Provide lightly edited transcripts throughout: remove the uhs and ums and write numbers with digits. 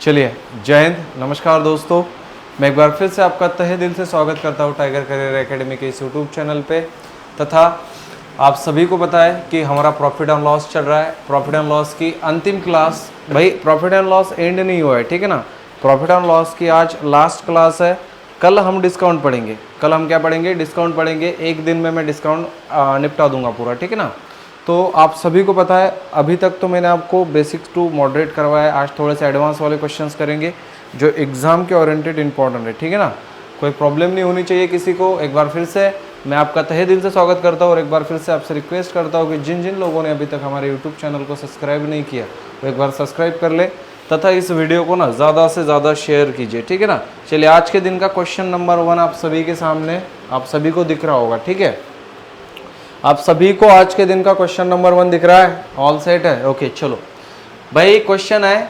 चलिए, जय हिंद, नमस्कार दोस्तों। मैं एक बार फिर से आपका तहे दिल से स्वागत करता हूँ टाइगर करियर एकेडमी के इस यूट्यूब चैनल पे। तथा आप सभी को पता है कि हमारा प्रॉफिट एंड लॉस चल रहा है। प्रॉफिट एंड लॉस की अंतिम क्लास, भाई प्रॉफिट एंड लॉस एंड नहीं हुआ है, ठीक है ना। प्रॉफिट एंड लॉस की आज लास्ट क्लास है। कल हम डिस्काउंट पढ़ेंगे। कल हम क्या पढ़ेंगे? डिस्काउंट पढ़ेंगे। एक दिन में मैं डिस्काउंट निपटा दूंगा पूरा, ठीक है ना। तो आप सभी को पता है, अभी तक तो मैंने आपको बेसिक्स टू मॉडरेट करवाया है। आज थोड़े से एडवांस वाले क्वेश्चंस करेंगे जो एग्जाम के ओरिएंटेड इंपॉर्टेंट है, ठीक है ना। कोई प्रॉब्लम नहीं होनी चाहिए किसी को। एक बार फिर से मैं आपका तहे दिल से स्वागत करता हूँ और एक बार फिर से आपसे रिक्वेस्ट करता हूँ कि जिन जिन लोगों ने अभी तक हमारे यूट्यूब चैनल को सब्सक्राइब नहीं किया वो एक बार सब्सक्राइब कर ले तथा इस वीडियो को ना ज़्यादा से ज़्यादा शेयर कीजिए, ठीक है ना। चलिए, आज के दिन का क्वेश्चन नंबर 1 आप सभी के सामने, आप सभी को दिख रहा होगा, ठीक है। आप सभी को आज के दिन का क्वेश्चन नंबर 1 दिख रहा है? ऑल सेट है? ओके, चलो भाई। क्वेश्चन है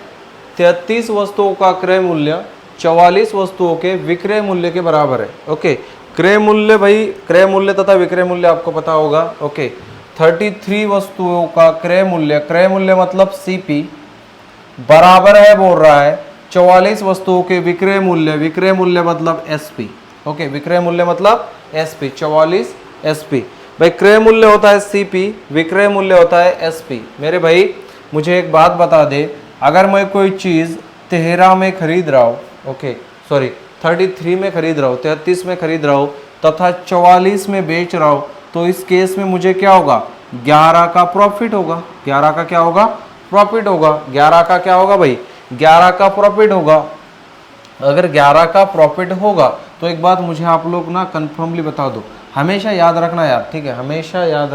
33 वस्तुओं का क्रय मूल्य 44 वस्तुओं के विक्रय मूल्य के बराबर है। ओके, क्रय मूल्य, भाई क्रय मूल्य तथा विक्रय मूल्य आपको पता होगा। ओके, 33 वस्तुओं का क्रय मूल्य मतलब सीपी बराबर है, बोल रहा है 44 वस्तुओं के विक्रय मूल्य मतलब एसपी। ओके, विक्रय मूल्य मतलब एसपी, 44 एसपी। भाई क्रय मूल्य होता है सीपी, विक्रय मूल्य होता है एसपी। मेरे भाई मुझे एक बात बता दे, अगर मैं कोई चीज़ 13 में खरीद रहा हूँ, ओके सॉरी 33 में खरीद रहा हूँ, 33 में खरीद रहा हूँ तथा 44 में बेच रहा हूँ, तो इस केस में मुझे क्या होगा? 11 का प्रॉफिट होगा। 11 का क्या होगा? प्रॉफिट होगा। 11 का क्या होगा भाई? 11 का प्रॉफिट होगा। अगर 11 का प्रॉफिट होगा तो एक बात मुझे आप लोग ना कन्फर्मली बता दो, हमेशा याद रखना यार, ठीक है, हमेशा याद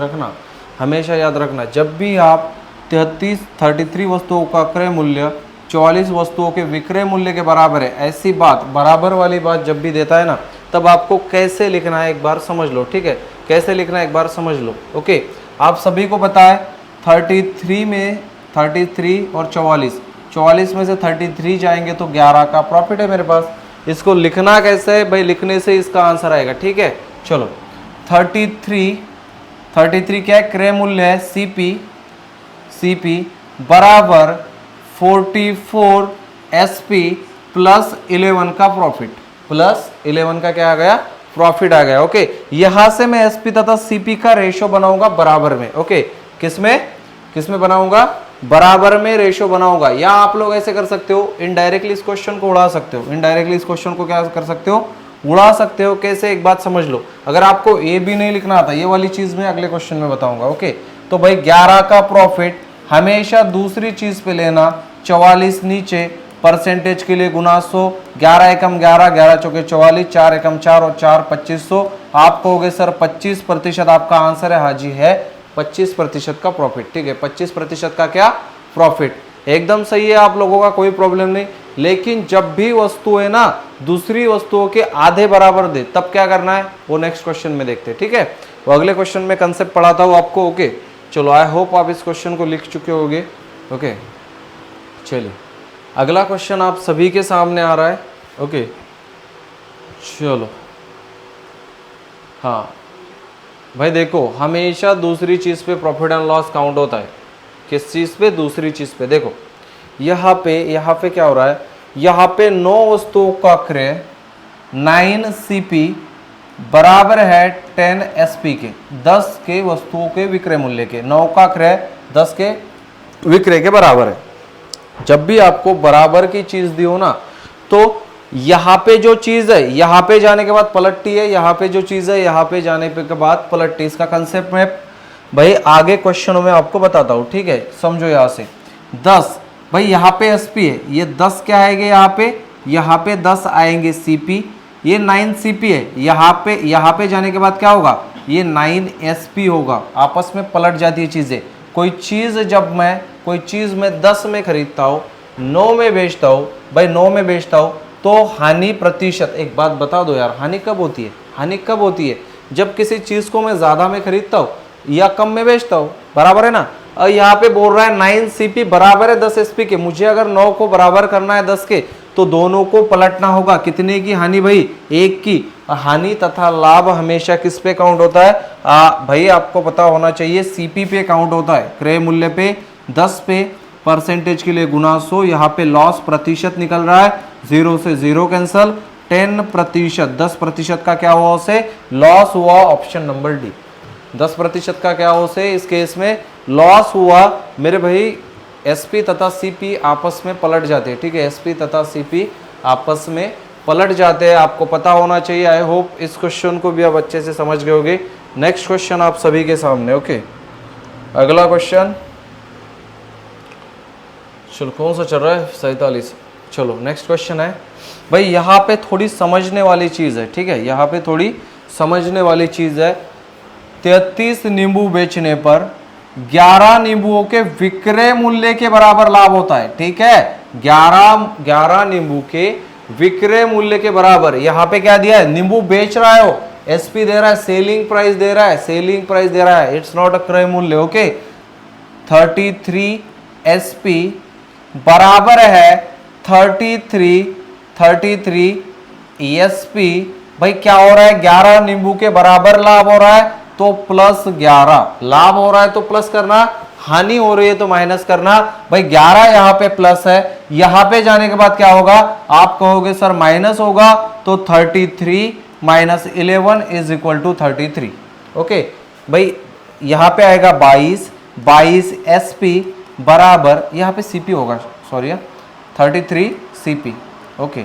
रखना, जब भी आप 33 वस्तुओं का क्रय मूल्य 44 वस्तुओं के विक्रय मूल्य के बराबर है, ऐसी बात, बराबर वाली बात जब भी देता है ना, तब आपको कैसे लिखना है एक बार समझ लो, ठीक है। कैसे लिखना है एक बार समझ लो। ओके, आप सभी को पता है 33 में 33 और 44 में से 33 जाएंगे तो 11 का प्रॉफिट है मेरे पास। इसको लिखना कैसे है भाई? लिखने से इसका आंसर आएगा, ठीक है। चलो, 33 क्या है? क्रय मूल्य है सीपी बराबर 44 एसपी प्लस 11 का प्रॉफिट, प्लस 11 का क्या आ गया? प्रॉफिट आ गया। ओके, यहां से मैं एसपी तथा सीपी का रेशो बनाऊंगा बराबर में। ओके, किसमें बनाऊंगा? बराबर में रेशो बनाऊंगा। या आप लोग ऐसे कर सकते हो, इनडायरेक्टली इस क्वेश्चन को उड़ा सकते हो। इनडायरेक्टली इस क्वेश्चन को क्या कर सकते हो? उड़ा सकते हो। कैसे? एक बात समझ लो, अगर आपको ए भी नहीं लिखना आता, ये वाली चीज मैं अगले क्वेश्चन में बताऊंगा। ओके, तो भाई 11 का प्रॉफिट हमेशा दूसरी चीज पे लेना, 44 नीचे, परसेंटेज के लिए गुना 100, 11 एकम 11, 11 चौके 44, 4 एकम 4 और 4 2500। आप कहोगे सर 25% आपका आंसर है। हाजी है 25% का प्रॉफिट, ठीक है। 25% का क्या? प्रॉफिट। एकदम सही है, आप लोगों का कोई प्रॉब्लम नहीं। लेकिन जब भी वस्तु है ना दूसरी वस्तुओं के आधे बराबर दे, तब क्या करना है वो नेक्स्ट क्वेश्चन में देखते हैं, ठीक है। वो अगले क्वेश्चन में कंसेप्ट पढ़ाता हूँ आपको। ओके, चलो, आई होप आप इस क्वेश्चन को लिख चुके होंगे। ओके, चलिए अगला क्वेश्चन आप सभी के सामने आ रहा है। ओके, चलो, हाँ भाई देखो, हमेशा दूसरी चीज पे प्रॉफिट एंड लॉस काउंट होता है। किस चीज पे? दूसरी चीज पे। देखो यहाँ पे क्या हो रहा है? यहाँ पे 9 वस्तुओं का क्रय 9 सीपी बराबर है 10 एसपी के, 10 के वस्तुओं के विक्रय मूल्य के। 9 का क्रय 10 के विक्रय के बराबर है। जब भी आपको बराबर की चीज दी हो ना, तो यहाँ पे जो चीज है यहाँ पे जाने के बाद पलटती है, यहाँ पे जो चीज है यहाँ पे जाने के बाद पलटती है। इसका कंसेप्ट मैं भाई आगे क्वेश्चनों में आपको बताता हूँ, ठीक है। समझो यहाँ से 10, भाई यहाँ पे एसपी है, ये 10 क्या आएंगे? यहाँ पे 10 आएंगे सीपी, ये 9 सीपी है। यहाँ पे जाने के बाद क्या होगा? ये 9 एसपी होगा। आपस में पलट जाती है चीजें। कोई चीज मैं 10 में खरीदता हूँ, 9 में बेचता हूँ, भाई 9 में बेचता हूँ, तो हानि प्रतिशत, एक बात बता दो यार, हानि कब होती है? हानि कब होती है? जब किसी चीज को मैं ज्यादा में खरीदता हूँ या कम में बेचता हूँ, बराबर है ना। और यहाँ पे बोल रहा है 9 सीपी बराबर है 10 एसपी के। मुझे अगर 9 को बराबर करना है 10 के, तो दोनों को पलटना होगा। कितने की हानि भाई? 1 की। हानि तथा लाभ हमेशा किस पे काउंट होता है? भाई आपको पता होना चाहिए, सीपी पे काउंट होता है। क्रय मूल्य पे 10 पे परसेंटेज के लिए गुना 100, यहाँ पे लॉस प्रतिशत निकल रहा है, 0 से 0 कैंसल, 10%, 10% का क्या हुआ उसे लॉस हुआ, ऑप्शन नंबर डी। 10% का क्या हो से इस केस में लॉस हुआ मेरे भाई। एसपी तथा सीपी आपस में पलट जाते हैं, ठीक है, एसपी तथा सीपी आपस में पलट जाते हैं, आपको पता होना चाहिए। आई होप इस क्वेश्चन को भी आप अच्छे से समझ गए होंगे। नेक्स्ट क्वेश्चन आप सभी के सामने, ओके। अगला क्वेश्चन, चलो कौन सा चल रहा है, 47। चलो नेक्स्ट क्वेश्चन है भाई, यहाँ पे थोड़ी समझने वाली चीज़ है, ठीक है, यहाँ पे थोड़ी समझने वाली चीज़ है। 33 नींबू बेचने पर 11 नींबुओं के विक्रय मूल्य के बराबर लाभ होता है, ठीक है। 11 नींबू के विक्रय मूल्य के बराबर, यहाँ पे क्या दिया है, नींबू बेच रहा है, वो एसपी दे रहा है, सेलिंग प्राइस दे रहा है, सेलिंग प्राइस दे रहा है, इट्स नॉट अ क्रय मूल्य, ओके। 33 एसपी बराबर है 33 एसपी। भाई क्या हो रहा है, 11 नींबू के बराबर लाभ हो रहा है तो प्लस 11, लाभ हो रहा है तो प्लस करना, हानि हो रही है तो माइनस करना। भाई 11 यहाँ पे प्लस है, यहाँ पे जाने के बाद क्या होगा, आप कहोगे सर माइनस होगा, तो 33 minus 11 is equal to 33, okay. भाई यहाँ पे आएगा 22 एसपी बराबर, यहाँ पे सीपी होगा, सॉरी 33 सीपी, ओके।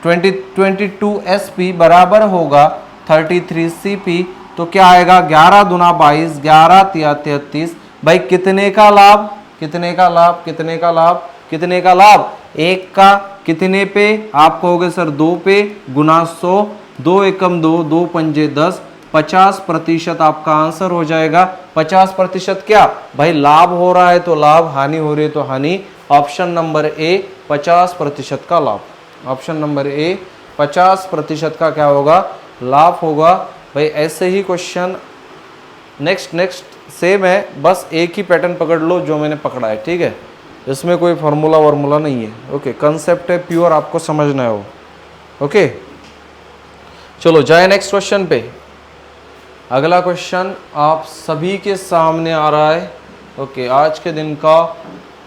22 एसपी बराबर होगा 33 सीपी, तो क्या आएगा 11 दूना 22, 11 तिया 33। भाई कितने का लाभ, कितने का लाभ, कितने का लाभ, कितने का लाभ, एक का कितने पे, आप कहोगे सर 2 पे, गुना 100, 2 एकम 2, 2 पंजे 10, 50% आपका आंसर हो जाएगा। 50% क्या भाई, लाभ हो रहा है तो लाभ, हानि हो रही है तो हानि। ऑप्शन नंबर ए 50% का लाभ, ऑप्शन नंबर ए 50% का क्या होगा, लाभ होगा। भाई ऐसे ही क्वेश्चन नेक्स्ट सेम है, बस एक ही पैटर्न पकड़ लो जो मैंने पकड़ा है, ठीक है, इसमें कोई फार्मूला वार्मूला नहीं है, ओके। कंसेप्ट है प्योर, आपको समझना है वो, ओके। चलो जाए नेक्स्ट क्वेश्चन पे। अगला क्वेश्चन आप सभी के सामने आ रहा है, ओके। आज के दिन का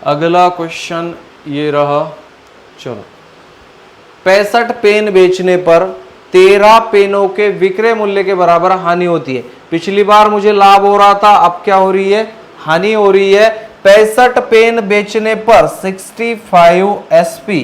अगला क्वेश्चन ये रहा, चलो। 65 पेन बेचने पर 13 पेनों के विक्रय मूल्य के बराबर हानि होती है। पिछली बार मुझे लाभ हो रहा था, अब क्या हो रही है, हानि हो रही है। 65 पेन बेचने पर 65 SP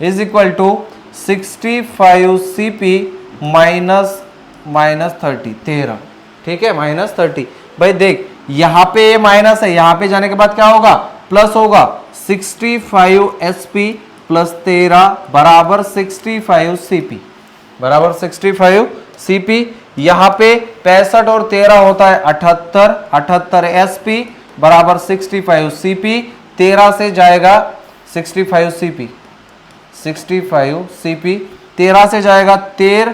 is equal to 65 CP minus 30, 13, ठीक है, माइनस 30। भाई देख यहाँ पे माइनस है, यहाँ पे जाने के बाद क्या होगा, प्लस होगा। 65 एसपी प्लस 13 बराबर 65 सीपी, बराबर 65 सीपी। यहाँ पे 65 और 13 होता है 78, 78 एसपी बराबर 65 सीपी। 13 से जाएगा 65 सीपी, 65 सीपी। 13 से जाएगा 13,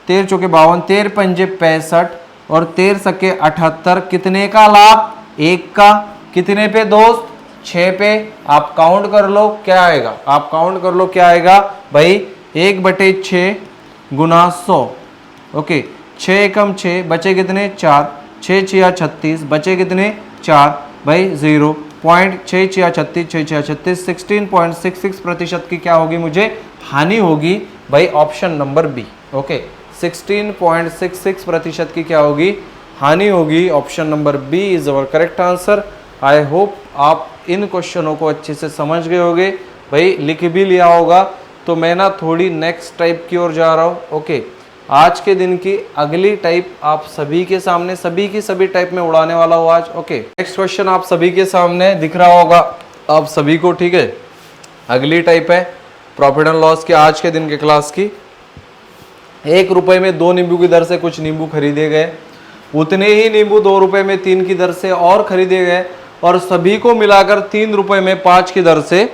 13 चौके 52, 13 पंजे 65 और 13 सके 78। कितने का लाभ, एक का, कितने पे दोस्त, 6 पे। आप काउंट कर लो क्या आएगा, आप काउंट कर लो क्या आएगा भाई, 1/6 गुना 100, ओके। 6 एकम 6 बचे कितने, 4, 6 छिया 36 बचे कितने, 4। भाई 0.6 छिया 36, 6 छिया 36, 16.66% की क्या होगी, मुझे हानि होगी। भाई ऑप्शन नंबर बी, ओके। 16.66% की क्या होगी, हानि होगी। Option number B is our correct answer. I hope आप इन क्वेश्चनों को अच्छे से समझ गए होंगे। भाई लिख भी लिया होगा। तो मैं ना थोड़ी नेक्स्ट टाइप की ओर जा रहा हूँ, ओके। आज के दिन की अगली टाइप आप सभी के सामने, सभी की सभी टाइप में उड़ाने वाला हूँ आज, ओके। नेक्स्ट क्वेश्चन आप सभी के सामने दिख रहा होगा आप सभी को, ठीक है। अगली टाइप है प्रॉफिट एंड लॉस की आज के दिन के क्लास की। 1 रुपए में 2 नींबू की दर से कुछ नींबू खरीदे गए, उतने ही नींबू 2 रुपए में 3 की दर से और खरीदे गए और सभी को मिलाकर 3 रुपए में 5 की दर से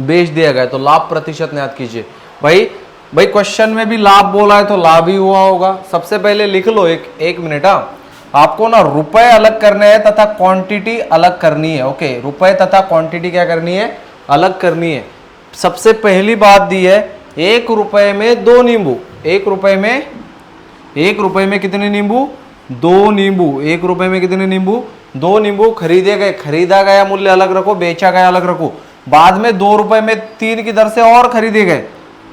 बेच दिया गया। तो लाभ प्रतिशत याद कीजिए। भाई क्वेश्चन में भी लाभ बोला है तो लाभ ही हुआ होगा। सबसे पहले लिख लो एक मिनट, आपको ना रुपए अलग करने हैं तथा क्वांटिटी अलग करनी है, ओके। रुपए तथा क्वांटिटी क्या करनी है, अलग करनी है। सबसे पहली बात दी है 1 रुपए में 2 नींबू, 1 रुपए में कितने नींबू, 2 नींबू। 1 रुपए में कितने नींबू, दो नींबू खरीदे गए, खरीदा गया मूल्य अलग रखो, बेचा गया अलग रखो। बाद में 2 रुपए में 3 की दर से और खरीदे गए,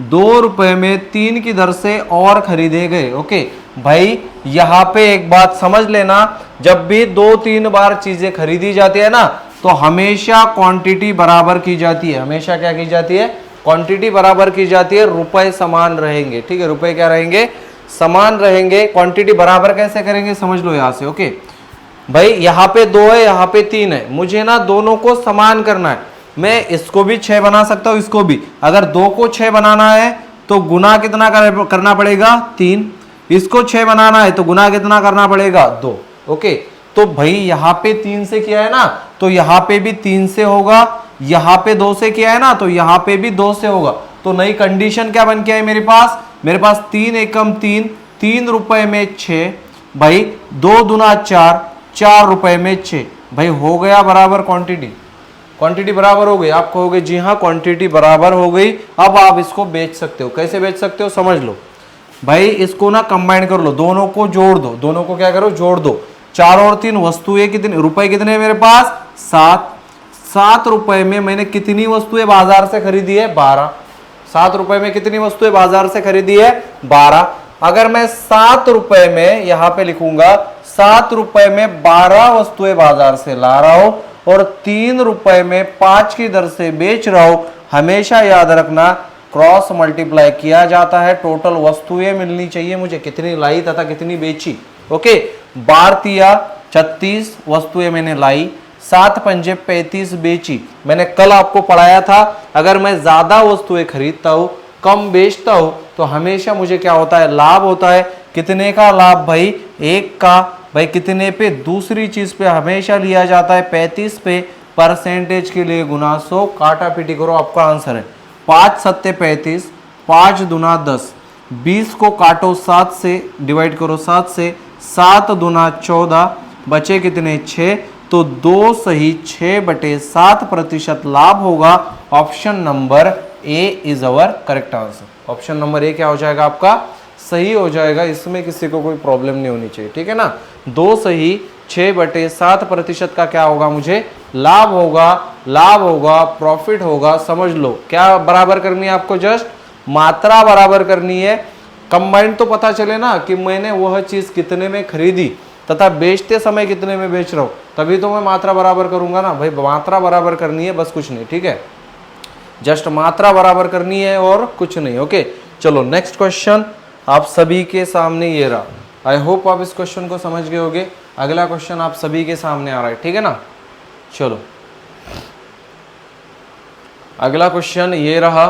2 रुपए में 3 की दर से और खरीदे गए। ओके भाई, यहां पे एक बात समझ लेना, जब भी 2-3 बार चीजें खरीदी जाती है ना, तो हमेशा क्वांटिटी बराबर की जाती है। हमेशा क्या की जाती है? क्वांटिटी बराबर की जाती है, रुपए समान रहेंगे। ठीक है, रुपए क्या रहेंगे? समान रहेंगे। क्वांटिटी बराबर कैसे करेंगे समझ लो यहां से। ओके भाई, यहाँ पे 2 है, यहाँ पे 3 है, मुझे ना दोनों को समान करना है। मैं इसको भी 6 बना सकता हूं, इसको भी। अगर 2 को 6 बनाना है तो गुना कितना करना पड़ेगा? 3। इसको 6 बनाना है तो गुना कितना करना पड़ेगा? 2। ओके, तो भाई यहाँ पे 3 से किया है ना, तो यहाँ पे भी 3 से होगा। यहाँ पे 2 से किया है ना, तो यहाँ पे भी 2 से होगा। तो नई कंडीशन क्या बन के आई मेरे पास? मेरे पास 3 एकम 3, 3 रुपए में 6। भाई 2 दूना 4, 4 रुपए में 6। भाई हो गया बराबर क्वांटिटी। क्वांटिटी बराबर हो गई। आप कहोगे जी हाँ क्वांटिटी बराबर हो गई, अब आप इसको बेच सकते हो। कैसे बेच सकते हो समझ लो भाई, इसको ना कंबाइन कर लो, दोनों को जोड़ दो। दोनों को क्या करो? जोड़ दो। 4 और 3 वस्तुएं कितने, रुपए कितने है मेरे पास? 7। 7 रुपए में मैंने कितनी वस्तुएं बाजार से खरीदी है? 12। 7 रुपए में कितनी वस्तुएं बाजार से खरीदी है? 12। अगर मैं 7 रुपए में यहां पे लिखूंगा, 7 रुपए में 12 वस्तुएं बाजार से ला रहा हूं और 3 रुपए में 5 की दर से बेच रहा हूं। हमेशा याद रखना, क्रॉस मल्टीप्लाई किया जाता है, टोटल वस्तुएं मिलनी चाहिए मुझे, कितनी लाई तथा कितनी बेची। ओके, 12 36 वस्तुएं मैंने लाई, 7 पंजे 35 बेची। मैंने कल आपको पढ़ाया था, अगर मैं ज्यादा वस्तुएं खरीदता हूं, कम बेचता हूं, तो हमेशा मुझे क्या होता है? लाभ होता है। कितने का लाभ भाई? 1 का। भाई कितने पे? दूसरी चीज पे हमेशा लिया जाता है 35 पे। परसेंटेज के लिए गुना 100, काटा पीटी करो, आपका आंसर है 5 सत्ते 35, 5 दूना 10, 20 को काटो 7 से, डिवाइड करो 7 से, 7 दूना 14, बचे कितने? 6। तो 2 सही 6/7% लाभ होगा। Option number A is our correct answer. Option number ए क्या हो जाएगा आपका? सही हो जाएगा। इसमें किसी को कोई प्रॉब्लम नहीं होनी चाहिए। ठीक है ना, 2 सही 6/7% का क्या होगा? मुझे लाभ होगा। लाभ होगा, प्रॉफिट होगा। समझ लो क्या बराबर करनी है आपको? जस्ट मात्रा बराबर करनी है। कंबाइंड तो पता चले ना कि मैंने वह चीज कितने में खरीदी तथा बेचते समय कितने में बेच रहा हूं, तभी तो मैं मात्रा बराबर करूंगा ना भाई। मात्रा बराबर करनी है, बस कुछ नहीं। ठीक है, जस्ट मात्रा बराबर करनी है और कुछ नहीं। ओके, चलो नेक्स्ट क्वेश्चन आप सभी के सामने ये रहा। आई होप आप इस क्वेश्चन को समझ गए होगे। अगला क्वेश्चन आप सभी के सामने आ रहा है। ठीक है ना, चलो अगला क्वेश्चन ये रहा,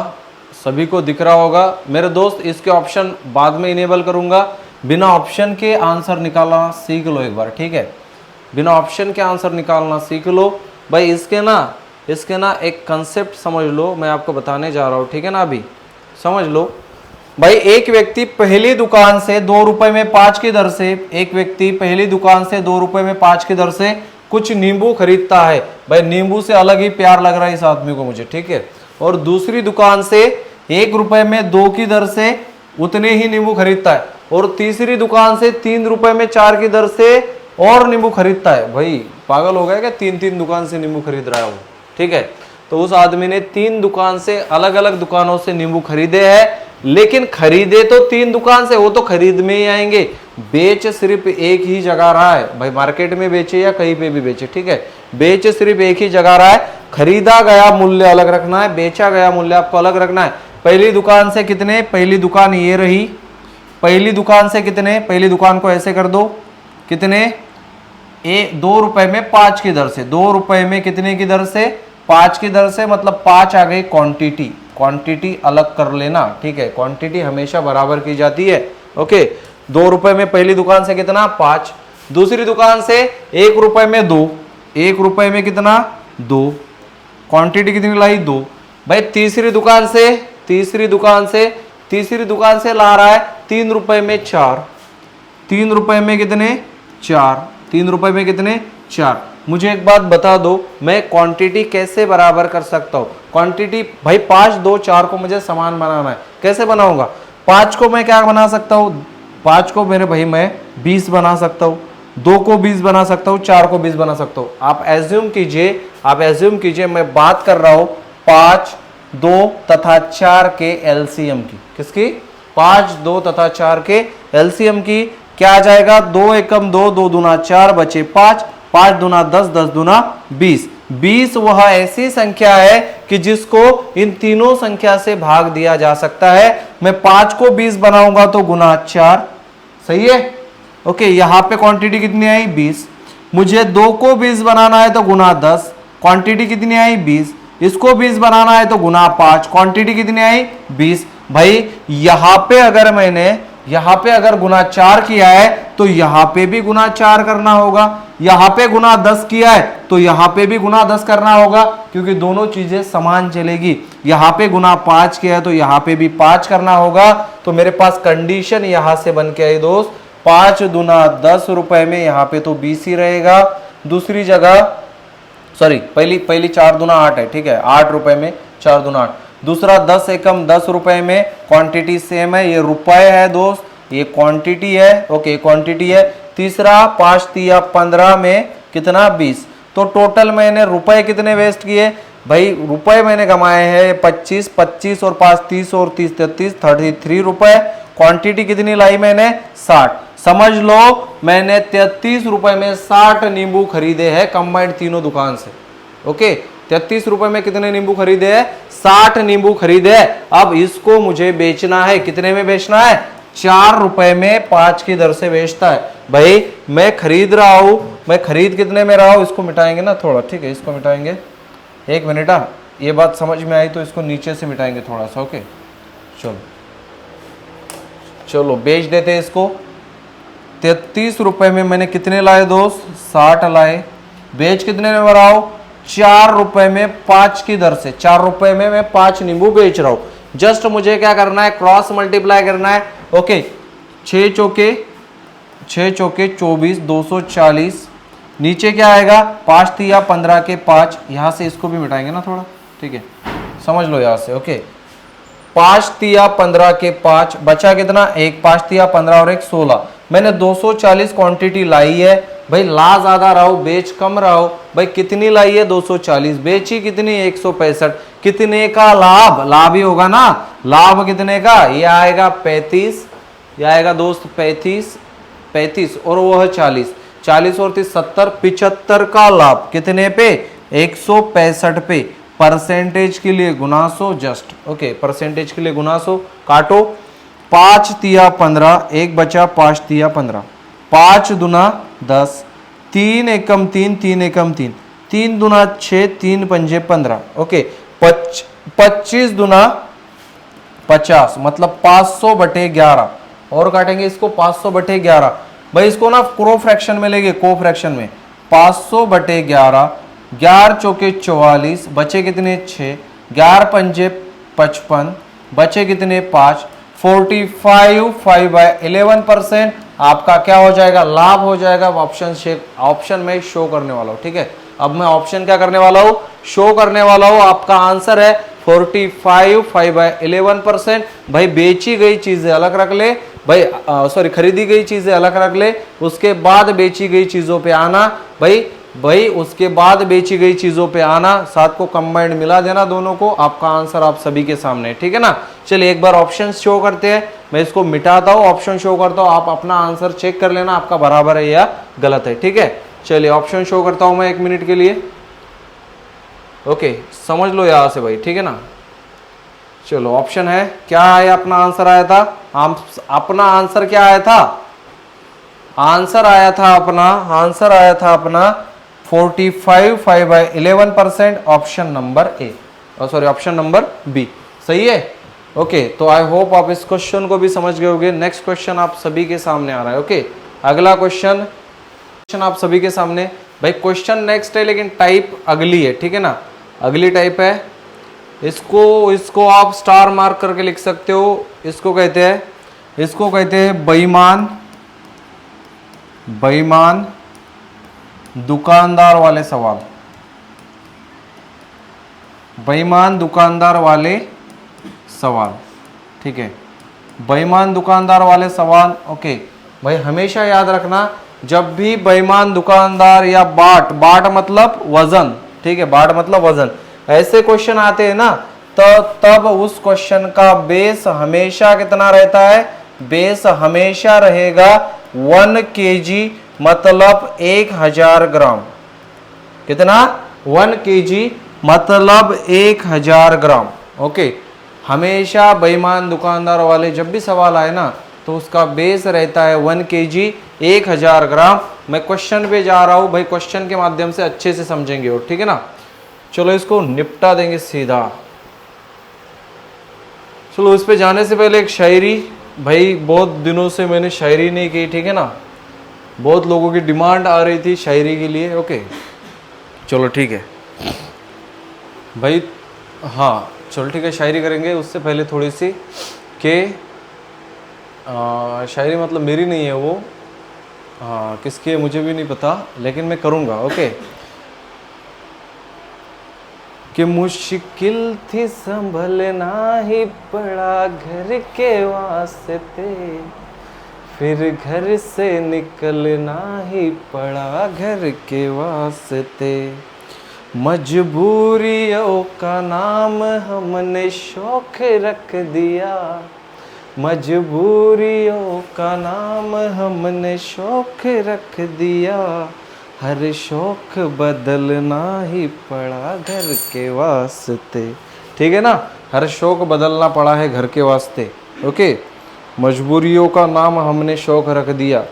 सभी को दिख रहा होगा मेरे दोस्त। इसके ऑप्शन बाद में इनेबल करूंगा। बिना ऑप्शन के आंसर निकालना सीख लो एक बार। ठीक है, बिना ऑप्शन के आंसर निकालना सीख लो भाई। इसके ना एक कंसेप्ट समझ लो, मैं आपको बताने जा रहा हूँ। ठीक है ना, अभी समझ लो भाई। एक व्यक्ति पहली दुकान से 2 रुपए में 5 की दर से, एक व्यक्ति पहली दुकान से 2 रुपए में 5 की दर से कुछ नींबू खरीदता है। भाई नींबू से अलग ही प्यार लग रहा है इस आदमी को मुझे। ठीक है, और दूसरी दुकान से 1 रुपए में 2 की दर से उतने ही नींबू खरीदता है, और तीसरी दुकान से 3 रुपए में 4 की दर से और नींबू खरीदता है। भाई पागल हो गया क्या? 3 दुकान से नींबू खरीद रहा है वो। ठीक है, तो उस आदमी ने 3 दुकान से, अलग अलग दुकानों से नींबू खरीदे हैं, लेकिन खरीदे तो 3 दुकान से, वो तो खरीद में ही आएंगे। बेच सिर्फ एक ही जगह रहा है भाई, मार्केट में बेचे या कहीं पे भी बेचे। ठीक है, बेच सिर्फ एक ही जगह रहा है। खरीदा गया मूल्य अलग रखना है, बेचा गया मूल्य आपको अलग रखना है। पहली दुकान से कितने? पहली दुकान ये रही। पहली दुकान से कितने? पहली दुकान को ऐसे कर दो, कितने? 2 रुपए में 5 की दर से। 2 रुपए में कितने की दर से? 5 की दर से, मतलब 5 आ गई क्वांटिटी। क्वांटिटी अलग कर लेना। ठीक है, क्वांटिटी हमेशा बराबर की जाती है। ओके, 2 रुपए में पहली दुकान से कितना? 5। दूसरी दुकान से 1 रुपए में 2। 1 रुपए में कितना? 2। क्वांटिटी कितनी लाई? 2। भाई तीसरी दुकान से ला रहा है 3 रुपए में 4। 3 रुपए में कितने? 4। 3 रुपए में कितने? 4। मुझे एक बात बता दो, मैं क्वांटिटी कैसे बराबर कर सकता हूं? क्वांटिटी भाई 5, 2, 4 को मुझे समान बनाना है। कैसे बनाऊंगा? 5 को मैं क्या बना सकता हूं? 5 को मेरे भाई मैं 20 बना सकता हूं। 2 को 20 बना सकता हूँ, 4 को 20 बना सकता हूँ। आप एज्यूम कीजिए मैं बात कर रहा हूँ 5, 2 तथा 4 के एलसीएम की। किसकी? 5, 2 तथा 4 के एलसीएम की। क्या आ जाएगा? 2 एकम 2, 2 दूना 4, बचे 5, 5 दूना 10, 10 दूना 20। 20 वह ऐसी संख्या है कि जिसको इन तीनों संख्या से भाग दिया जा सकता है। मैं 5 को 20 बनाऊंगा तो गुना 4, सही है। ओके, यहां पे क्वांटिटी कितनी आई? 20। मुझे 2 को 20 बनाना है तो गुना 10, क्वांटिटी कितनी आई? 20। इसको 20 बनाना है तो गुना 5, क्वांटिटी कितनी आई? 20। भाई यहां पे अगर गुना 4 किया है तो यहां पे भी गुना 4 करना होगा, यहां पे गुना 10 किया है तो यहां पे भी गुना 10 करना होगा, क्योंकि दोनों चीजें समान चलेगी। यहां पे गुना 5 किया है तो यहां पे भी 5 करना होगा। तो मेरे पास कंडीशन यहां से बन के आई दोस्त, 5 दूना 10 रुपए में यहां पे तो 20 ही रहेगा। दूसरी जगह पहली 4 दूना 8 है, ठीक है, 8 रुपए में 4 दूना 8। दूसरा 10 एकम 10 रुपए में, क्वांटिटी सेम है, ये रुपए है दोस्त, ये क्वांटिटी है। ओके, क्वांटिटी है। तीसरा 5 तिया 15 में कितना? 20। तो टोटल मैंने रुपए कितने वेस्ट किए? भाई रुपए मैंने कमाए हैं 25, 25 और 5 30 और 30 33, 33 रुपए। क्वांटिटी कितनी लाई मैंने? 60। समझ लो मैंने 33 रुपए में 60 नींबू खरीदे हैं कंबाइंड तीनों दुकान से। ओके, 33 रुपए में कितने नींबू खरीदे हैं? 60 नींबू खरीदे। अब इसको मुझे बेचना है, कितने में बेचना है? 4 रुपए में 5 की दर से बेचता है। भाई मैं खरीद रहा हूं, मैं खरीद कितने में रहा हूं? इसको मिटाएंगे ना थोड़ा, ठीक है, इसको मिटाएंगे, 1 मिनट। ये बात समझ में आई तो इसको नीचे से मिटाएंगे थोड़ा सा। ओके, चलो बेच देते हैं इसको। 33 रुपए में मैंने कितने लाए दोस्त? 60 लाए। बेच कितने में रहा हूं? 4 रुपए में 5 की दर से। 4 रुपए में मैं 5 नींबू बेच रहा हूं। जस्ट मुझे क्या करना है? क्रॉस मल्टीप्लाई करना है। ओके, 6 चौके 24, 240। नीचे क्या आएगा? 5 तिया 15 के 5। यहां से इसको भी मिटाएंगे ना थोड़ा, ठीक है, समझ लो यहां से। ओके, 5 तिया 15 के 5, बचा कितना? 1। 5 तिया 15 और 1 16। मैंने 240 क्वांटिटी लाई है। भाई ला ज्यादा रहा हो, बेच कम रहा हो। भाई कितनी लाई है? 240। बेची कितनी? 165। कितने का लाभ? लाभ ही होगा ना। लाभ कितने का? ये आएगा 35, ये आएगा दोस्त 35 और वह 40 और 30 70, 75 का लाभ। कितने पे? 165 पे। परसेंटेज के लिए गुना 100 जस्ट। ओके, परसेंटेज के लिए गुना 100। काटो, 5 तिया 15, 1 बचा, 5 तिया 15, 5 दुना 10, 3 एकम 3, 3 एकम 3, 3 दुना 6, 3 पंजे 15। ओके, 25 दुना 50, मतलब 500 बटे 11। और काटेंगे इसको 500 बटे 11। भाई इसको ना क्रो फ्रैक्शन में लेंगे, को फ्रैक्शन में। 500 बटे 11, 11 चौके 44, बचे कितने? 6, 11 पंजे 55, बचे कितने? 5। 45 5/11% आपका क्या हो जाएगा? लाभ हो जाएगा। ऑप्शन में शो करने वाला हूं, ठीक है। अब मैं ऑप्शन क्या करने वाला हूं? शो करने वाला हूं। आपका आंसर है 45 5/11%। भाई बेची गई चीजें अलग रख ले, भाई खरीदी गई चीजें अलग रख ले, उसके बाद बेची गई चीजों पे आना। भाई उसके बाद बेची गई चीजों पे आना, साथ को कंबाइंड मिला देना दोनों को। आपका आंसर आप सभी के सामने, ठीक है ना। चलिए एक बार ऑप्शन शो करते हैं। मैं इसको मिटाता हूं, ऑप्शन शो करता हूं, आप अपना आंसर चेक कर लेना, आपका बराबर है या गलत है, ठीक है। चलिए ऑप्शन शो करता हूं मैं 1 मिनट के लिए। ओके, समझ लो यहां से भाई, ठीक है ना। चलो ऑप्शन है, क्या है अपना आंसर आया था? अपना आंसर क्या आया था? आंसर आया था अपना 45 5/11%, option number A, option number B, सही है। ओके, तो आई होप आप इस क्वेश्चन को भी समझ गए होंगे। नेक्स्ट क्वेश्चन आप सभी के सामने आ रहा है। ओके, अगला क्वेश्चन आप सभी के सामने। भाई क्वेश्चन नेक्स्ट है लेकिन टाइप अगली है, ठीक है ना, अगली टाइप है। इसको आप स्टार मार्क करके लिख सकते हो। इसको कहते हैं बेईमान दुकानदार वाले सवाल। बेईमान दुकानदार वाले सवाल, ठीक है, बेईमान दुकानदार वाले सवाल। ओके भाई, हमेशा याद रखना जब भी बेईमान दुकानदार या बाट, बाट मतलब वजन, ठीक है, बाट मतलब वजन, ऐसे क्वेश्चन आते हैं ना, तो तब उस क्वेश्चन का बेस हमेशा कितना रहता है? बेस हमेशा रहेगा 1 kg, मतलब 1000 ग्राम। कितना? 1 kg मतलब 1000 ग्राम। ओके, हमेशा बेईमान दुकानदार वाले जब भी सवाल आए ना, तो उसका बेस रहता है 1 kg 1000 ग्राम। मैं क्वेश्चन पे जा रहा हूं भाई, क्वेश्चन के माध्यम से अच्छे से समझेंगे, और ठीक है ना। चलो इसको निपटा देंगे सीधा। चलो इस पे जाने से पहले एक शायरी, भाई बहुत दिनों से मैंने शायरी नहीं की, ठीक है ना, बहुत लोगों की डिमांड आ रही थी शायरी के लिए। ओके चलो ठीक है भाई, हाँ चलो ठीक है, शायरी करेंगे। उससे पहले थोड़ी सी कि शायरी मतलब मेरी नहीं है वो, किसकी है मुझे भी नहीं पता, लेकिन मैं करूँगा। ओके, कि मुश्किल थी संभलना ही पड़ा घर के वास्ते, फिर घर से निकलना ही पड़ा घर के वास्ते, मजबूरियों का नाम हमने शौक रख दिया, मजबूरियों का नाम हमने शौक रख दिया, हर शौक बदलना ही पड़ा घर के वास्ते। ठीक है ना, हर शौक बदलना पड़ा है घर के वास्ते। ओके, मजबूरियों का नाम हमने शौक रख दिया,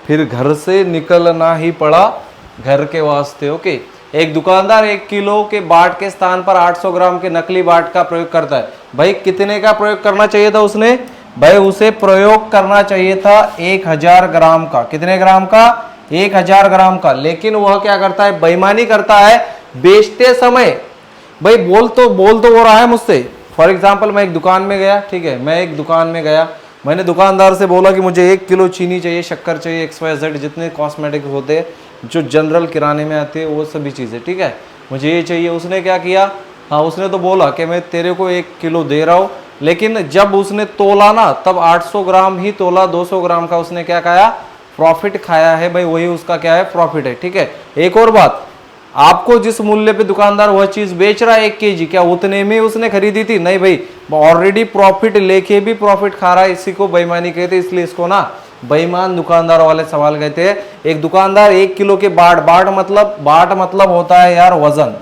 फिर घर से निकलना ही पड़ा घर के वास्ते। ओके, एक दुकानदार 1 किलो के बाट के स्थान पर 800 ग्राम के नकली बाट का प्रयोग करता है। भाई कितने का प्रयोग करना चाहिए था उसने? भाई उसे प्रयोग करना चाहिए था 1000 ग्राम का। कितने ग्राम का? 1000 ग्राम का। लेकिन वह क्या करता है? बेईमानी करता है बेचते समय। भाई बोल तो हो रहा है मुझसे। फॉर एग्जाम्पल मैं एक दुकान में गया, ठीक है, मैं एक दुकान में गया, मैंने दुकानदार से बोला कि मुझे 1 किलो चीनी चाहिए, शक्कर चाहिए, XYZ जितने कॉस्मेटिक्स होते हैं जो जनरल किराने में आते हैं वो सभी चीज़ें, ठीक है, मुझे ये चाहिए। उसने क्या किया? हाँ, उसने तो बोला कि मैं तेरे को 1 किलो दे रहा हूँ, लेकिन जब उसने तोला ना तब 800 ग्राम ही तोला, 200 ग्राम का उसने क्या खाया? प्रॉफिट खाया है। भाई वही उसका क्या है? प्रॉफिट है। ठीक है, एक और बात, आपको जिस मूल्य पे दुकानदार वह चीज बेच रहा है 1 kg, क्या उतने में उसने खरीदी थी? नहीं भाई, ऑलरेडी प्रॉफिट लेके भी प्रॉफिट खा रहा है। इसी को बेईमानी कहते हैं, इसलिए इसको ना बेईमान दुकानदार वाले सवाल कहते हैं। एक दुकानदार 1 किलो के बाट मतलब होता है यार वजन,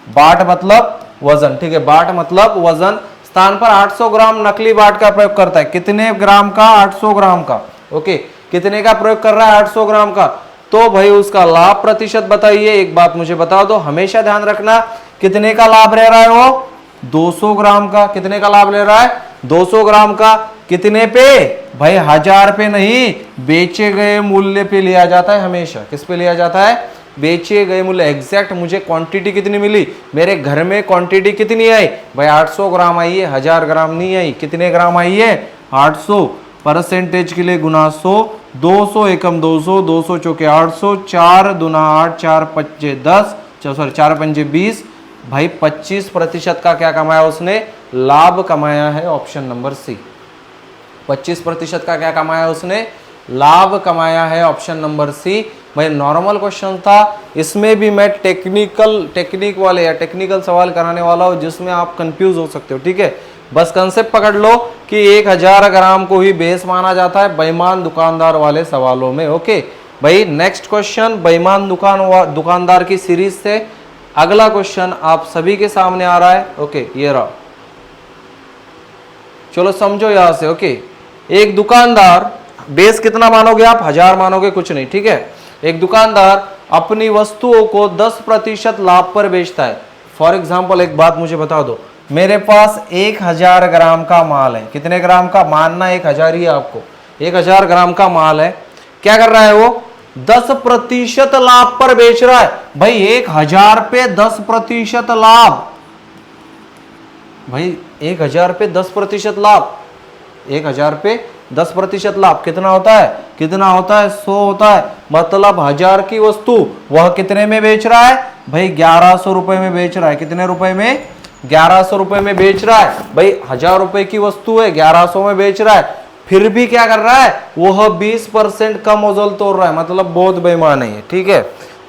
बाट मतलब वजन, ठीक है, बाट मतलब वजन, स्थान पर 800 ग्राम नकली बाट का प्रयोग करता है। कितने ग्राम का? 800 ग्राम का। ओके, कितने का प्रयोग कर रहा है? 800 ग्राम का। तो भाई उसका लाभ प्रतिशत बताइए। एक बात मुझे बता दो, हमेशा ध्यान रखना, कितने का लाभ रह रहा है वो? 200 ग्राम का। कितने का लाभ ले रहा है? 200 ग्राम का। कितने पे? भाई 1000 पे नहीं, बेचे गए मूल्य पे लिया जाता है हमेशा। किस पे लिया जाता है? बेचे गए मूल्य। एग्जैक्ट मुझे क्वांटिटी कितनी मिली, मेरे घर में क्वांटिटी कितनी आई? भाई 800 ग्राम आई है, 1000 ग्राम नहीं आई। कितने ग्राम आई है? 800। परसेंटेज के लिए गुना 100, 200 एकम 200, 200 चौके 800, 4 दूना 8, 4 पंजे 10, 4 पंजे 20। भाई 25% का क्या कमाया उसने? लाभ कमाया है। ऑप्शन नंबर सी। 25% का क्या कमाया उसने? लाभ कमाया है। Option number C. भाई नॉर्मल क्वेश्चन था, इसमें भी मैं टेक्निकल सवाल कराने वाला हूं जिसमें आप कंफ्यूज हो सकते हो। ठीक है, बस कंसेप्ट पकड़ लो कि 1000 ग्राम को ही बेस माना जाता है बेईमान दुकानदार वाले सवालों में। ओके भाई, नेक्स्ट क्वेश्चन बेईमान दुकानदार की सीरीज से अगला क्वेश्चन आप सभी के सामने आ रहा है। ओके, ये रहा, चलो समझो यहां से। ओके, एक दुकानदार, बेस कितना मानोगे आप? 1000 मानोगे, कुछ नहीं। ठीक है, एक दुकानदार अपनी वस्तुओं को 10% लाभ पर बेचता है। फॉर एग्जाम्पल एक बात मुझे बता दो, मेरे पास 1000 ग्राम का माल है। कितने ग्राम का? मानना 1000 ही है आपको। 1000 ग्राम का माल है, क्या कर रहा है वो? 10% लाभ पर बेच रहा है। भाई 1000 पे 10% लाभ, भाई 1000 पे 10% लाभ, 1000 पे 10% लाभ कितना होता है? कितना होता है? 100 होता है। मतलब 1000 की वस्तु वह कितने में बेच रहा है? भाई 1100 रुपए में बेच रहा है। कितने रुपए में? 1100 रुपए में बेच रहा है। भाई 1000 रुपए की वस्तु है, 1100 में बेच रहा है। फिर भी क्या कर रहा है, वह 20% कम ओजन तोड़ रहा है, मतलब बहुत बेईमान है, ठीक है।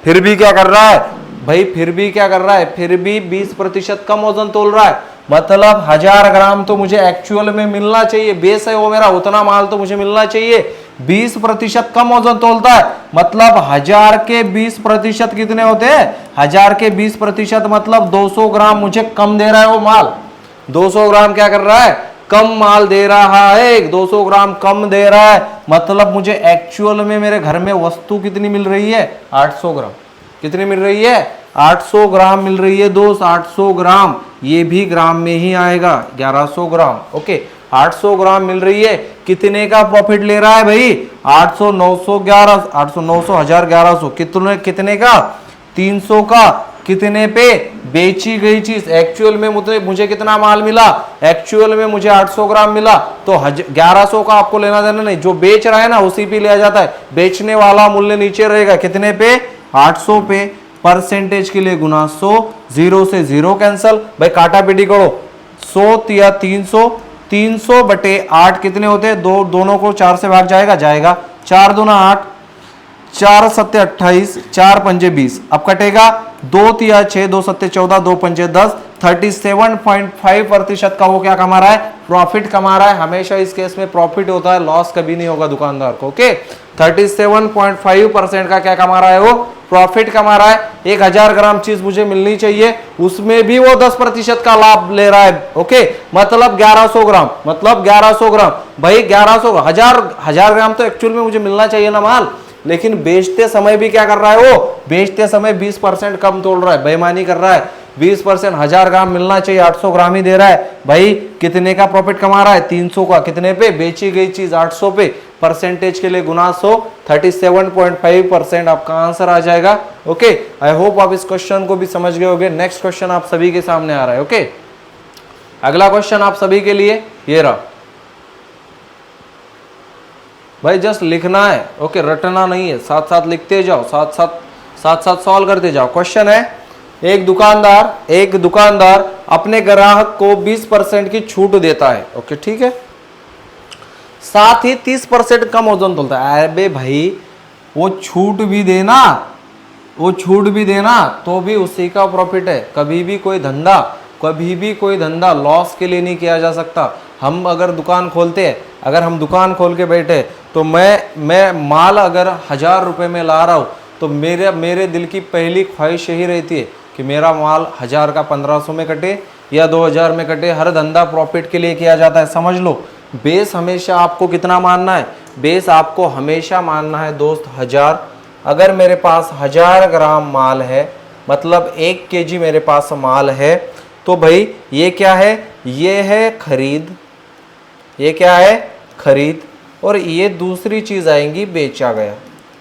फिर भी क्या कर रहा है भाई, फिर भी क्या कर रहा है, फिर भी 20% कम वजन तोल रहा है, मतलब 1000 ग्राम तो मुझे एक्चुअल में मिलना चाहिए, बेस है वो मेरा, उतना माल तो मुझे मिलना चाहिए, 20% कम वजन तोलता है, मतलब 1000 के 20% कितने होते हैं, 1000 के 20% मतलब 200 ग्राम मुझे कम दे रहा है वो माल, 200 ग्राम क्या कर रहा है, कम माल दे रहा है, 200 ग्राम कम दे रहा है, मतलब मुझे एक्चुअल में मेरे घर में वस्तु कितनी मिल रही है, 800 ग्राम, कितनी मिल रही है, 800 ग्राम मिल रही है दोस्त, 800 ग्राम, ये भी ग्राम में ही आएगा, 1100 ग्राम, ओके, 800 ग्राम मिल रही है, कितने का प्रॉफिट ले रहा है भाई, 800, 900, 11, 800, 900, 1000, 1100, कितने कितने का, 300 का, कितने पे, बेची गई चीज, एक्चुअल में मुझे कितना माल मिला, एक्चुअल में मुझे 800 ग्राम मिला, तो 1100 का आपको लेना देना नहीं, जो बेच रहा है ना उसी पे लिया जाता है, बेचने वाला मूल्य नीचे रहेगा, कितने पे, 800 पे, परसेंटेज के लिए गुना 100, 0 से 0 कैंसल, भाई काटा पीटी करो, 100 या 300, 300 बटे 8 कितने होते हैं, दोनों को 4 से भाग जाएगा, 4 दूना 8, 4 सत्ते 28, 4 पंजे 20, अब कटेगा 2 तिया 6, 2 सत्ते 14, 2 पंजे 10, 37.5% का वो क्या कमा रहा है, प्रॉफिट कमा रहा है, हमेशा इस केस में प्रॉफिट होता है, लॉस कभी नहीं होगा दुकानदार को, ओके, 37.5% का क्या कमा रहा है वो, प्रॉफिट कमा रहा है, 1000 ग्राम चीज मुझे मिलनी चाहिए, उसमें भी वो 10% का लाभ ले रहा है, ओके, मतलब 1100 ग्राम, मतलब 1100 ग्राम, भाई 1100, 1000 ग्राम तो एक्चुअल में मुझे मिलना चाहिए ना माल, लेकिन बेचते समय भी क्या कर रहा है वो, बेचते समय 20% कम तोड़ रहा है, बेईमानी कर रहा है, 20%, 1000 ग्राम मिलना चाहिए, 800 ग्राम ही दे रहा है, भाई कितने का प्रॉफिट कमा रहा है, 300 का, कितने पे, बेची गई चीज 800 पे, परसेंटेज के लिए गुना 100, 37.5% आपका आंसर आ जाएगा, ओके। आई होप आप इस क्वेश्चन को भी समझ गए होंगे। नेक्स्ट क्वेश्चन आप सभी के सामने आ रहा है, ओके। अगला क्वेश्चन आप सभी के लिए ये रहा, भाई जस्ट लिखना है, ओके, रटना नहीं है, साथ साथ लिखते जाओ, साथ साथ सॉल्व करते जाओ। क्वेश्चन है, एक दुकानदार अपने ग्राहक को 20% की छूट देता है, ओके, ठीक है, साथ ही 30% कम वजन तोलता है, अरे भाई वो छूट भी देना तो भी उसी का प्रॉफिट है, कभी भी कोई धंधा लॉस के लिए नहीं किया जा सकता। हम अगर दुकान खोलते हैं, अगर हम दुकान खोल के बैठे तो मैं माल अगर 1000 रुपये में ला रहा हूँ तो मेरे दिल की पहली ख्वाहिश यही रहती है कि मेरा माल 1000 का 1500 में कटे या 2000 में कटे। हर धंधा प्रॉफिट के लिए किया जाता है, समझ लो। बेस हमेशा आपको कितना मानना है, बेस आपको हमेशा मानना है दोस्त 1000। अगर मेरे पास 1000 ग्राम माल है, मतलब 1 kg मेरे पास माल है, तो भाई ये क्या है, ये है खरीद, ये क्या है खरीद, और ये दूसरी चीज आएंगी बेचा गया।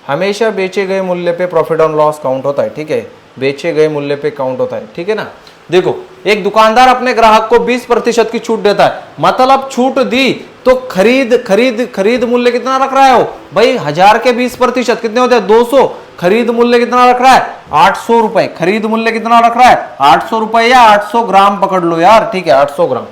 हमेशा बेचे गए मूल्य पे प्रॉफिट ऑन लॉस काउंट होता है, ठीक है, बेचे गए मूल्य पे काउंट होता है, ठीक है ना। देखो, एक दुकानदार अपने ग्राहक को 20% की छूट देता है, मतलब छूट दी तो खरीद मूल्य कितना रख रहा है वो, भाई 1000 के 20% कितने होते हैं, 200। खरीद मूल्य कितना रख रहा है, 800 रुपए। खरीद मूल्य कितना रख रहा है, 800 रुपए या 800 ग्राम पकड़ लो यार, ठीक है, 800 ग्राम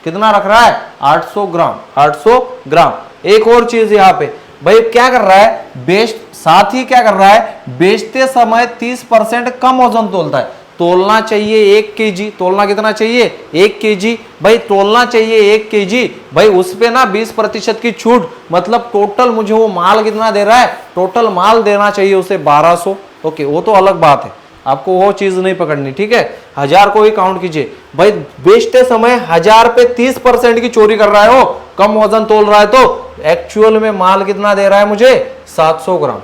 कितना रख रहा है, 800 ग्राम, 800 ग्राम। एक और चीज यहाँ पे भाई क्या कर रहा है, साथ ही क्या कर रहा है, बेचते समय 30% कम वजन तोलता है। तोलना चाहिए 1 kg, तोलना कितना चाहिए, 1 kg, भाई तोलना चाहिए 1 kg, भाई उस पे ना 20% की छूट, मतलब टोटल मुझे वो माल कितना दे रहा है, टोटल माल देना चाहिए उसे 1200, ओके, वो तो अलग बात है, आपको वो चीज नहीं पकड़नी, ठीक है। 1000 को ही काउंट कीजिए। भाई बेचते समय 1000 पे 30% की चोरी कर रहा है वो, कम वजन तोल रहा है, तो एक्चुअल में माल कितना दे रहा है मुझे, 700 ग्राम।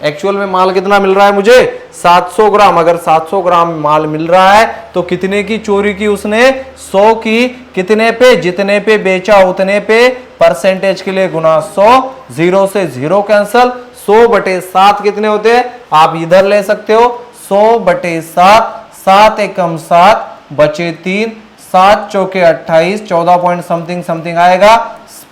एक्चुअल में माल कितना मिल रहा है मुझे, 700 ग्राम। अगर 700 ग्राम माल मिल रहा है तो कितने की चोरी की उसने, 100 की। कितने पे, जितने पे बेचा उतने पे, परसेंटेज के लिए गुना 100, 0 से 0 कैंसल। 100 बटे 7 कितने होते हैं, आप इधर ले सकते हो, 100 बटे 7, 7 एकम 7, बचे 3, 7 चौके 28, 14 पॉइंट समथिंग आएगा,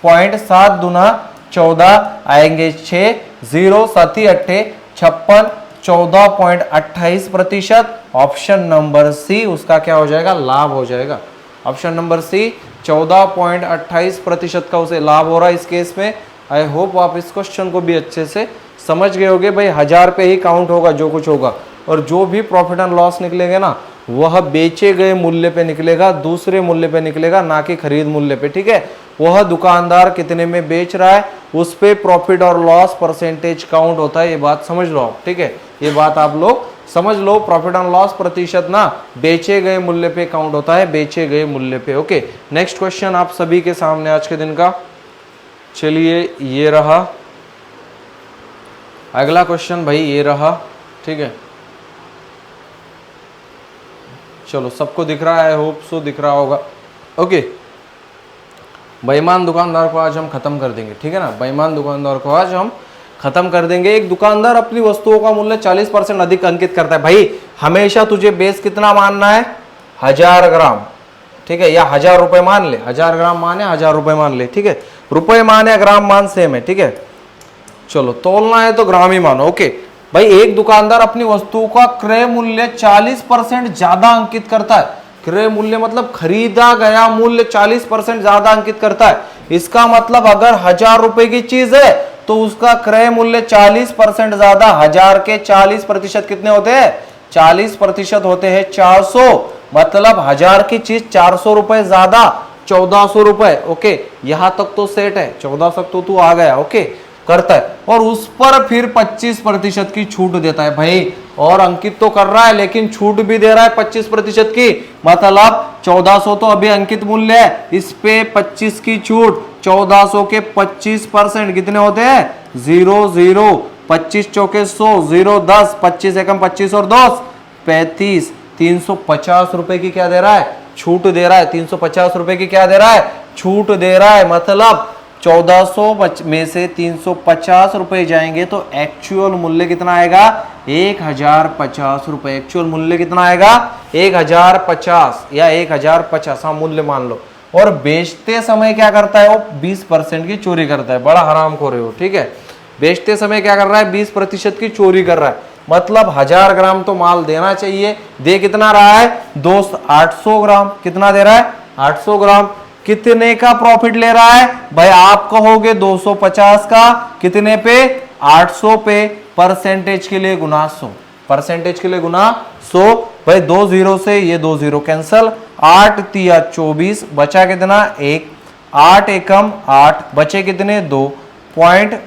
पॉइंट 7 दूना 14 आएंगे 6, 0 7 अट्ठे 56, 14.28%। ऑप्शन नंबर सी उसका क्या हो जाएगा, लाभ हो जाएगा। ऑप्शन नंबर सी 14.28% का उसे लाभ हो रहा है इस केस में। आई होप आप इस क्वेश्चन को भी अच्छे से समझ गए होगे। भाई 1000 पे ही काउंट होगा जो कुछ होगा, और जो भी प्रॉफिट एंड लॉस निकलेगा ना वह बेचे गए मूल्य पे निकलेगा, दूसरे मूल्य पे निकलेगा, ना कि खरीद मूल्य पे। ठीक है, वह दुकानदार कितने में बेच रहा है उस पे प्रॉफिट और लॉस परसेंटेज काउंट होता है। ये बात समझ लो आप। ठीक है, ये बात आप लोग समझ लो। प्रॉफिट एंड लॉस प्रतिशत ना बेचे गए मूल्य पे काउंट होता है, बेचे गए मूल्य पे। ओके, नेक्स्ट क्वेश्चन आप सभी के सामने आज के दिन का। चलिए ये रहा अगला क्वेश्चन भाई, ये रहा। ठीक है, चलो सबको दिख रहा है, होप सो दिख रहा होगा। ओके, बेईमान दुकानदार को आज हम खत्म कर देंगे। ठीक है ना, बेईमान दुकानदार को आज हम खत्म कर देंगे। एक दुकानदार अपनी वस्तुओं का मूल्य 40% अधिक अंकित करता है। भाई हमेशा तुझे बेस कितना मानना है? 1000 ग्राम। ठीक है, या 1000 रुपए मान ले, 1000 ग्राम माने 1000 रुपए मान ले। ठीक है, रुपए मान या ग्राम मान सेम है। ठीक है, चलो तोलना है तो ग्राम ही मानो। ओके भाई, एक दुकानदार अपनी वस्तु का क्रय मूल्य 40% ज्यादा अंकित करता है। क्रय मूल्य मतलब खरीदा गया मूल्य 40% ज्यादा अंकित करता है। इसका मतलब अगर 1000 रुपए की चीज है तो उसका क्रय मूल्य 40% ज्यादा। 1000 के 40% कितने होते हैं? 40% होते हैं 400। मतलब 1000 की चीज 400 रुपए ज्यादा, 1400 रुपए। ओके, यहां तक तो सेट है, 1400 तो तू आ गया। ओके, करता है और उस पर फिर 25% की छूट देता है। भाई और अंकित तो कर रहा है लेकिन छूट भी दे रहा है 25% की। मतलब 1400 तो अभी अंकित मूल्य है, इस पे 25 की छूट। 1400 के 25% कितने होते हैं? 0 0, 25 चौके 100, 0 10, 25 एकम 25 और 2 35। 350 रुपए की क्या दे रहा है? छूट दे रहा है। 350 रुपए की क्या दे रहा है? छूट दे रहा है। मतलब 1400 में से 350 रुपए जाएंगे तो एक्चुअल मूल्य कितना आएगा? 1050 रुपए। एक्चुअल मूल्य कितना आएगा? 1050 या 1050, हाँ मूल्य मान लो। और बेचते समय क्या करता है वो? 20% की चोरी करता है। बड़ा हरामखोर है वो। ठीक है, बेचते समय क्या कर रहा है? 20% की चोरी कर रहा है। मतलब 1000 ग्राम तो माल देना चाहिए, दे कितना रहा है दोस्त? 800 ग्राम। कितना दे रहा है? 800 ग्राम। कितने का प्रॉफिट ले रहा है? भाई आप कहोगे 250 का। कितने पे? 800 पे। परसेंटेज के लिए गुना 100, परसेंटेज के लिए गुना 100। भाई 2 0 से ये 2 0 कैंसल। 8 तिया 24, बचा कितना? 1। 8 एकम 8, बचे कितने? 2 पॉइंट,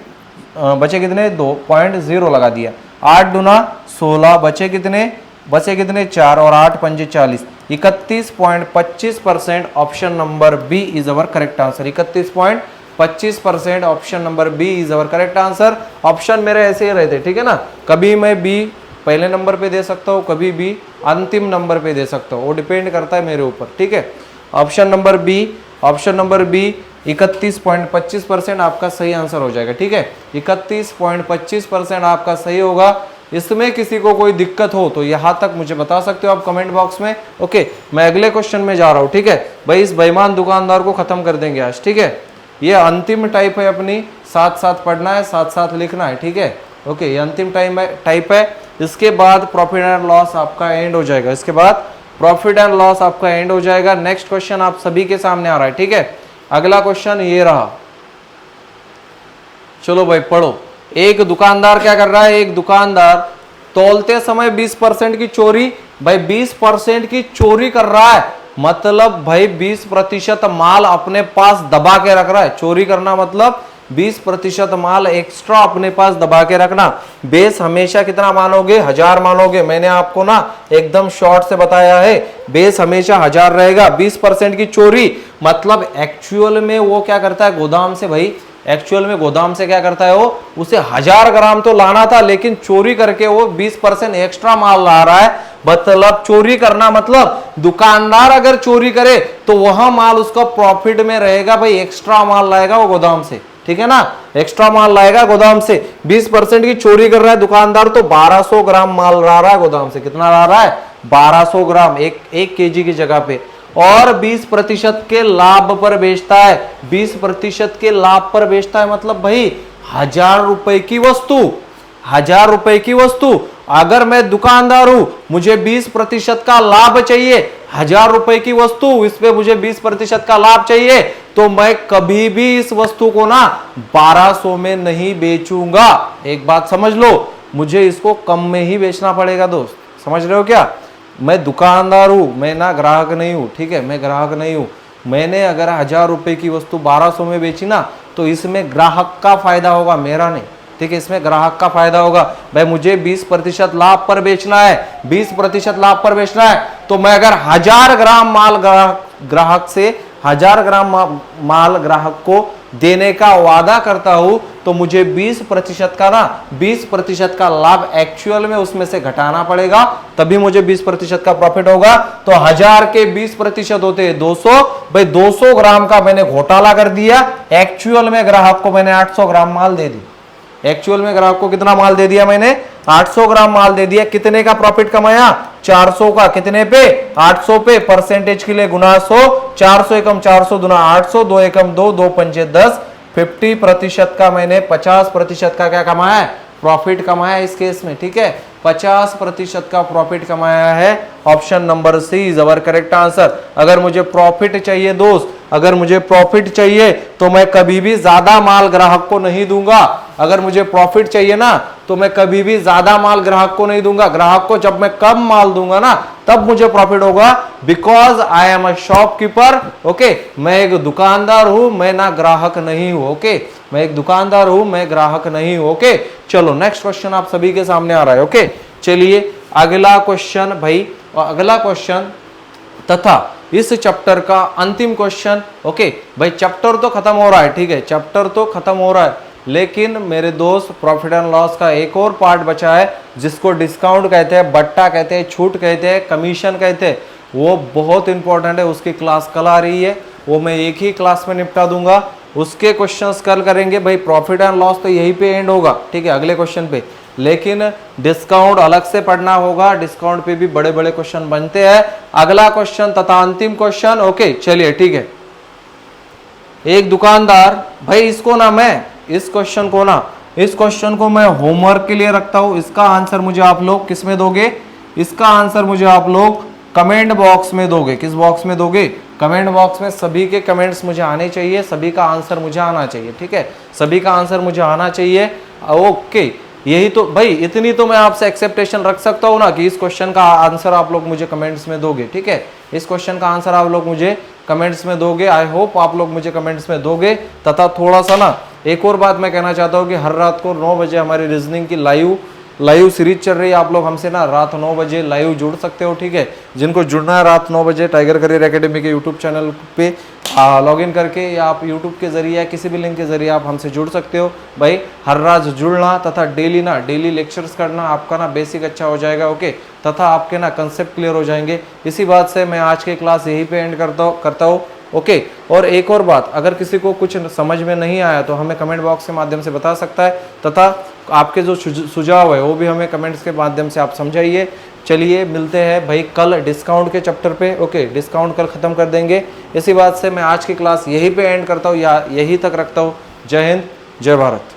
बचे कितने? 2.0 लगा दिया। 8 दूना 16, बचे कितने? बचे कितने? 4 और 8 पंजे 40। 31.25% option number B is our correct answer. 31.25% option number B is our correct answer. Option मेरे ऐसे ही रहते, ठीक है ना। कभी मैं बी पहले नंबर पे दे सकता हूँ, कभी बी अंतिम नंबर पे दे सकता हूँ, वो डिपेंड करता है मेरे ऊपर। ठीक है, option number B, option number B 31.25% आपका सही आंसर हो जाएगा। ठीक है, 31.25% आपका सही होगा। इसमें किसी को कोई दिक्कत हो तो यहां तक मुझे बता सकते हो आप कमेंट बॉक्स में। ओके, मैं अगले क्वेश्चन में जा रहा हूं। ठीक है भाई, इस बेईमान दुकानदार को खत्म कर देंगे आज। ठीक है, ये अंतिम टाइप है अपनी, साथ साथ पढ़ना है, साथ साथ लिखना है। ठीक है, ओके, ये अंतिम टाइप है। इसके बाद प्रॉफिट एंड लॉस आपका एंड हो जाएगा। इसके बाद प्रॉफिट एंड लॉस आपका एंड हो जाएगा। नेक्स्ट क्वेश्चन आप सभी के सामने आ रहा है। ठीक है, अगला क्वेश्चन ये रहा। चलो भाई पढ़ो। एक दुकानदार क्या कर रहा है? एक दुकानदार तोलते समय 20% की चोरी, भाई 20% की चोरी कर रहा है। मतलब भाई 20% माल अपने पास दबा के रख रहा है। चोरी करना मतलब 20% माल एक्स्ट्रा अपने पास दबा के रखना। बेस हमेशा कितना मानोगे? 1000 मानोगे। मैंने आपको ना एकदम शॉर्ट से बताया है, बेस हमेशा 1000 रहेगा। 20% की चोरी मतलब एक्चुअल में वो क्या करता है? गोदाम से, भाई एक्चुअल में गोदाम से क्या करता है वो? उसे 1000 ग्राम तो लाना था लेकिन चोरी करके वो 20% एक्स्ट्रा माल ला रहा है। मतलब चोरी करना मतलब दुकानदार अगर चोरी करे तो वह माल उसका प्रॉफिट में रहेगा। भाई एक्स्ट्रा माल लाएगा वो गोदाम से, ठीक है ना, एक्स्ट्रा माल लाएगा गोदाम से। 20% की चोरी कर रहा है दुकानदार तो 1200 ग्राम माल ला रहा है गोदाम से। कितना ला रहा है? 1200 ग्राम, एक केजी की जगह पे। और 20% के लाभ पर बेचता है। 20% के लाभ पर बेचता है मतलब भाई 1000 रुपए की वस्तु, 1000 रुपए की वस्तु। अगर मैं दुकानदार हूं, मुझे 20% का लाभ चाहिए, ₹1000 की वस्तु, इस पे मुझे 20% का लाभ चाहिए, तो मैं कभी भी इस वस्तु को ना 1200 में नहीं बेचूंगा। एक बात समझ लो, मुझे इसको कम में ही बेचना पड़ेगा दोस्त, समझ रहे हो क्या? मैं दुकानदार हूं, मैं ना ग्राहक नहीं हूं, ठीक है, मैं ग्राहक नहीं हूं। मैंने अगर ₹1000 की वस्तु 1200 में बेची ना, तो इसमें ग्राहक का फायदा होगा, मेरा नहीं, ठीक है, इसमें ग्राहक का फायदा होगा। भाई मुझे 20% लाभ पर बेचना है, 20% लाभ पर बेचना है, तो मैं अगर 1000 ग्राम माल ग्राहक से 1000 ग्राम माल ग्राहक को देने का वादा करता हूं, तो मुझे 20% का ना 20% का लाभ एक्चुअल में उसमें से घटाना पड़ेगा, तभी मुझे 20% का प्रॉफिट होगा। तो 1000 के 20% होते हैं 200। भाई 200 ग्राम का मैंने घोटाला कर दिया, एक्चुअल में ग्राहक को मैंने 800 ग्राम माल दे दी। एक्चुअल में ग्राहक को कितना माल दे दिया मैंने? 800 ग्राम माल दे दिया। कितने का प्रॉफिट कमाया? 400 का। कितने पे? 800 पे। परसेंटेज के लिए गुना 100, 400 एकम 400 गुना 800, 2 एकम 2, 2 पंचे 10, 50% का मैंने 50% का क्या कमाया है? प्रॉफिट कमाया इस केस में, ठीक है, 50% का प्रॉफिट कमाया है। Option number C is our correct answer. अगर मुझे प्रॉफिट चाहिए दोस्त, अगर मुझे प्रॉफिट चाहिए तो मैं कभी भी ज्यादा माल ग्राहक को नहीं दूंगा। अगर मुझे प्रॉफिट चाहिए ना, तो मैं कभी भी ज्यादा माल ग्राहक को नहीं दूंगा। ग्राहक को जब मैं कम माल दूंगा ना, तब मुझे प्रॉफिट होगा, because I am a shopkeeper. Okay, मैं एक दुकानदार हूं, मैं ना ग्राहक नहीं हूं। ओके, मैं एक दुकानदार हूं, मैं ग्राहक नहीं हूं। ओके, चलो नेक्स्ट क्वेश्चन आप सभी के सामने आ रहा है। ओके, चलिए अगला क्वेश्चन भाई, अगला क्वेश्चन तथा इस चैप्टर का अंतिम क्वेश्चन। ओके भाई, चैप्टर तो खत्म हो रहा है, ठीक है, चैप्टर तो खत्म हो रहा है, लेकिन मेरे दोस्त प्रॉफिट एंड लॉस का एक और पार्ट बचा है, जिसको डिस्काउंट कहते हैं, बट्टा कहते हैं, छूट कहते हैं, कमीशन कहते हैं। वो बहुत इंपॉर्टेंट है, उसकी क्लास कल आ रही है, वो मैं एक ही क्लास में निपटा दूंगा। उसके क्वेश्चंस कल करेंगे भाई। प्रॉफिट एंड लॉस तो यहीं पे एंड होगा, ठीक है, अगले क्वेश्चन पे, लेकिन डिस्काउंट अलग से पढ़ना होगा। डिस्काउंट पे भी बड़े बड़े क्वेश्चन बनते हैं। अगला क्वेश्चन तथा अंतिम क्वेश्चन। ओके चलिए, ठीक है। एक दुकानदार, भाई इसको ना मैं, इस क्वेश्चन को ना, इस क्वेश्चन को मैं होमवर्क के लिए रखता हूं। इसका आंसर मुझे आप लोग किस में दोगे? इसका आंसर मुझे आप लोग कमेंट बॉक्स में दोगे। किस बॉक्स में दोगे? कमेंट बॉक्स में। सभी के कमेंट्स मुझे आने चाहिए, सभी का आंसर मुझे आना चाहिए, ठीक है, सभी का आंसर मुझे आना चाहिए। ओके, यही तो भाई, इतनी तो मैं आपसे एक्सेप्टेशन रख सकता हूँ ना, कि इस क्वेश्चन का आंसर आप लोग मुझे कमेंट्स में दोगे, ठीक है, इस क्वेश्चन का आंसर आप लोग मुझे कमेंट्स में दोगे। आई होप आप लोग मुझे कमेंट्स में दोगे। तथा थोड़ा सा ना एक और बात मैं कहना चाहता हूँ कि हर रात को 9 बजे हमारी रीजनिंग की लाइव सीरीज चल रही है। आप लोग हमसे ना रात 9 बजे लाइव जुड़ सकते हो, ठीक है। जिनको जुड़ना है रात 9 बजे टाइगर करियर एकेडमी के यूट्यूब चैनल पे लॉगिन करके, या आप यूट्यूब के जरिए या किसी भी लिंक के जरिए आप हमसे जुड़ सकते हो। भाई हर रात जुड़ना तथा डेली लेक्चर्स करना, आपका ना बेसिक अच्छा हो जाएगा। ओके, तथा आपके ना कंसेप्ट क्लियर हो जाएंगे। इसी बात से मैं आज की क्लास यहीं पे एंड करता हूँ। ओके, और एक और बात, अगर किसी को कुछ समझ में नहीं आया तो हमें कमेंट बॉक्स के माध्यम से बता सकता है, तथा आपके जो सुझाव है वो भी हमें कमेंट्स के माध्यम से आप समझाइए। चलिए मिलते हैं भाई कल डिस्काउंट के चैप्टर पे। ओके, डिस्काउंट कल ख़त्म कर देंगे। इसी बात से मैं आज की क्लास यहीं पे एंड करता हूँ, या यहीं तक रखता हूँ। जय हिंद, जय भारत।